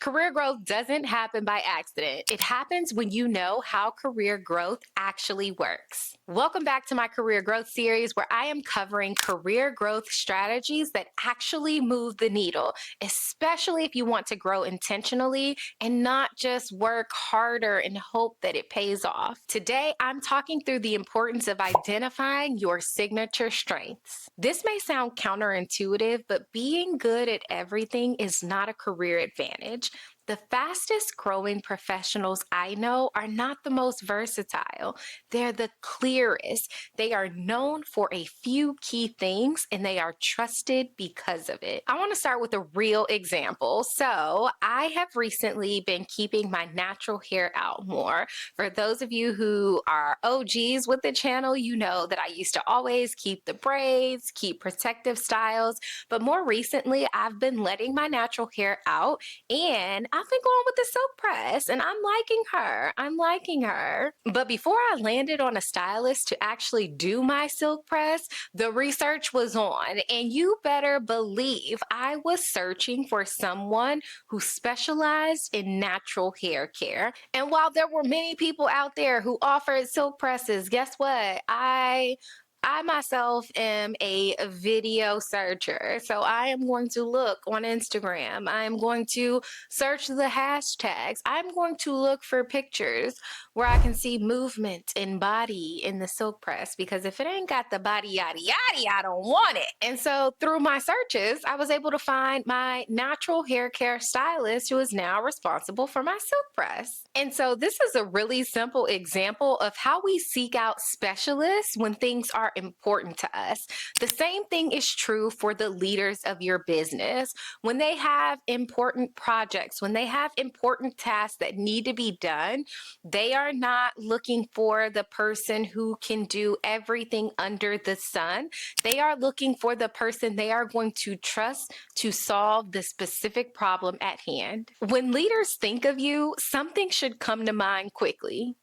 Career growth doesn't happen by accident. It happens when you know how career growth actually works. Welcome back to my career growth series where I am covering career growth strategies that actually move the needle, especially if you want to grow intentionally and not just work harder and hope that it pays off. Today, I'm talking through the importance of identifying your signature strengths. This may sound counterintuitive, but being good at everything is not a career advantage. The fastest growing professionals I know are not the most versatile. They're the clearest. They are known for a few key things and they are trusted because of it. I want to start with a real example. So, I have recently been keeping my natural hair out more. For those of you who are OGs with the channel, you know that I used to always keep the braids, keep protective styles, but more recently, I've been letting my natural hair out and I've been going with the silk press and I'm liking her. I'm liking her. But before I landed on a stylist to actually do my silk press, the research was on. And you better believe I was searching for someone who specialized in natural hair care. And while there were many people out there who offered silk presses, guess what? I myself am a video searcher. So I am going to look on Instagram. I'm going to search the hashtags. I'm going to look for pictures where I can see movement and body in the silk press because if it ain't got the body yada yada, I don't want it. And so through my searches, I was able to find my natural hair care stylist who is now responsible for my silk press. And so this is a really simple example of how we seek out specialists when things are important to us. The same thing is true for the leaders of your business. When they have important projects, when they have important tasks that need to be done, they are not looking for the person who can do everything under the sun. They are looking for the person they are going to trust to solve the specific problem at hand. When leaders think of you, something should come to mind quickly.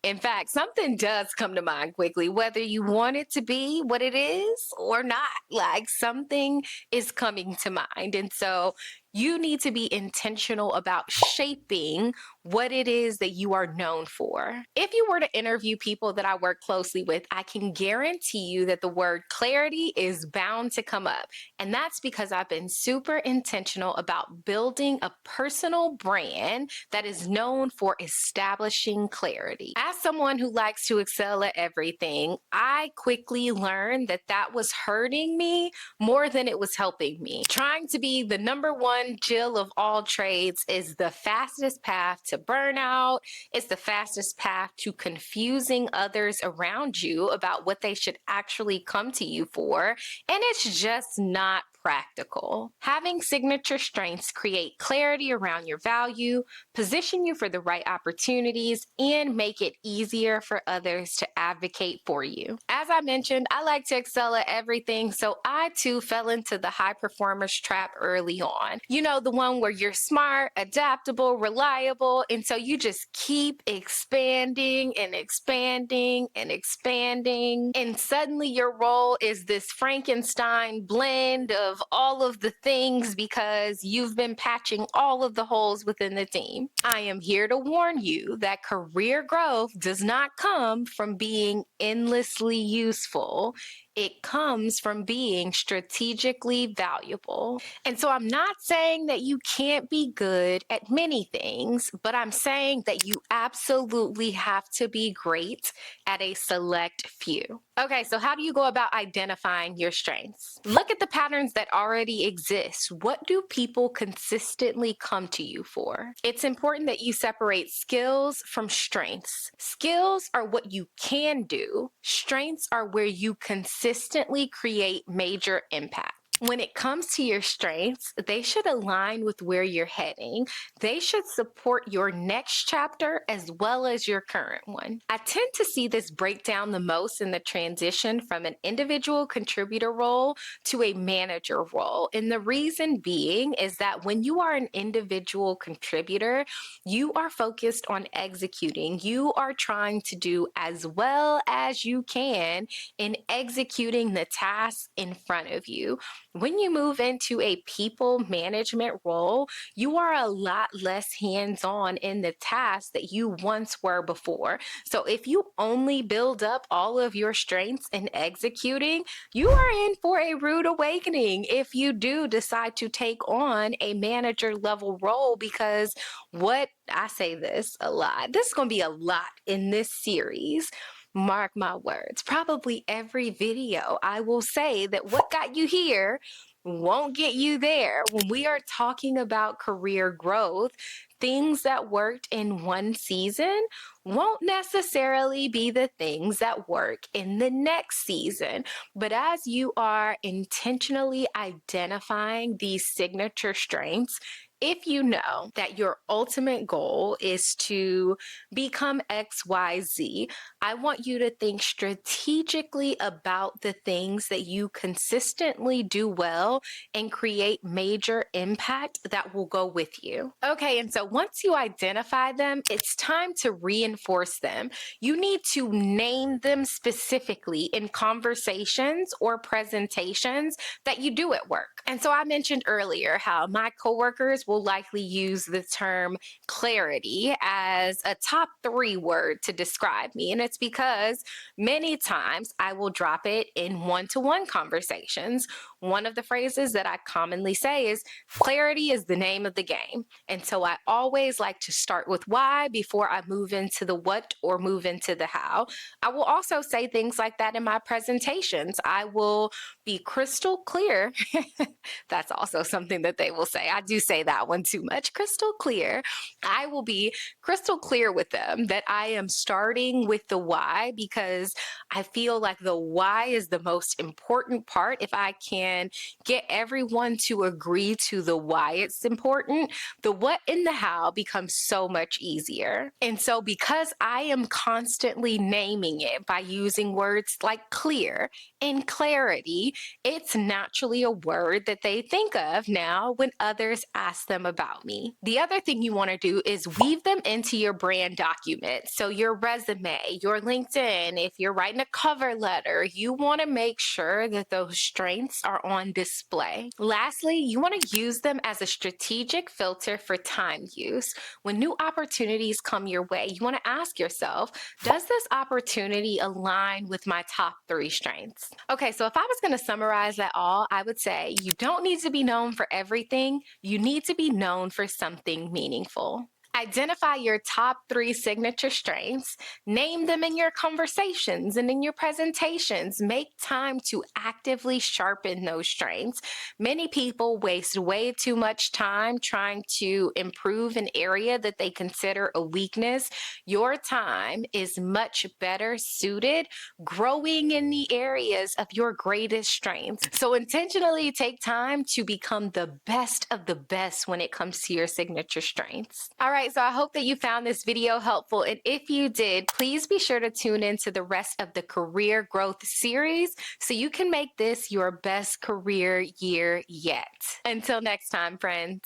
In fact, something does come to mind quickly, whether you want it to be what it is or not. Like something is coming to mind. And so you need to be intentional about shaping what it is that you are known for. If you were to interview people that I work closely with, I can guarantee you that the word clarity is bound to come up. And that's because I've been super intentional about building a personal brand that is known for establishing clarity. As someone who likes to excel at everything, I quickly learned that that was hurting me more than it was helping me. Trying to be the number one Jill of all trades is the fastest path to burnout. It's the fastest path to confusing others around you about what they should actually come to you for. And it's just not practical. Having signature strengths create clarity around your value, position you for the right opportunities, and make it easier for others to advocate for you. As I mentioned, I like to excel at everything, so I too fell into the high performers trap early on. You know, the one where you're smart, adaptable, reliable, and so you just keep expanding and expanding and expanding, and suddenly your role is this Frankenstein blend of all of the things because you've been patching all of the holes within the team. I am here to warn you that career growth does not come from being endlessly useful. It comes from being strategically valuable. And so I'm not saying that you can't be good at many things, but I'm saying that you absolutely have to be great at a select few. Okay, so how do you go about identifying your strengths? Look at the patterns that already exist. What do people consistently come to you for? It's important that you separate skills from strengths. Skills are what you can do, strengths are where you consistently create major impact. When it comes to your strengths, they should align with where you're heading. They should support your next chapter as well as your current one. I tend to see this break down the most in the transition from an individual contributor role to a manager role. And the reason being is that when you are an individual contributor, you are focused on executing. You are trying to do as well as you can in executing the tasks in front of you. When you move into a people management role, you are a lot less hands on in the tasks that you once were before. So, if you only build up all of your strengths in executing, you are in for a rude awakening if you do decide to take on a manager level role. Because what I say this a lot, this is going to be a lot in this series. Mark my words, probably every video I will say that what got you here won't get you there. When we are talking about career growth, things that worked in one season won't necessarily be the things that work in the next season. But as you are intentionally identifying these signature strengths, if you know that your ultimate goal is to become XYZ, I want you to think strategically about the things that you consistently do well and create major impact that will go with you. Okay, and so once you identify them, it's time to reinforce them. You need to name them specifically in conversations or presentations that you do at work. And so I mentioned earlier how my coworkers will likely use the term clarity as a top 3 word to describe me. And it's because many times I will drop it in one-to-one conversations. One of the phrases that I commonly say is clarity is the name of the game. And so I always like to start with why before I move into the what or move into the how. I will also say things like that in my presentations. I will be crystal clear. That's also something that they will say. I do say that one too much. Crystal clear. I will be crystal clear with them that I am starting with the why because I feel like the why is the most important part. If I can get everyone to agree to the why it's important, the what and the how becomes so much easier. And so, because I am constantly naming it by using words like clear and clarity, it's naturally a word that they think of now when others ask them about me. The other thing you want to do is weave them into your brand document. So, your resume, your LinkedIn, if you're writing a cover letter, you want to make sure that those strengths are on display. Lastly, you want to use them as a strategic filter for time use. When new opportunities come your way, you want to ask yourself, does this opportunity align with my top 3 strengths? Okay, so if I was going to summarize that all, I would say you don't need to be known for everything. You need to be known for something meaningful. Identify your top 3 signature strengths, name them in your conversations and in your presentations. Make time to actively sharpen those strengths. Many people waste way too much time trying to improve an area that they consider a weakness. Your time is much better suited growing in the areas of your greatest strengths. So intentionally take time to become the best of the best when it comes to your signature strengths. All right, so I hope that you found this video helpful. And if you did, please be sure to tune into the rest of the career growth series so you can make this your best career year yet. Until next time, friends.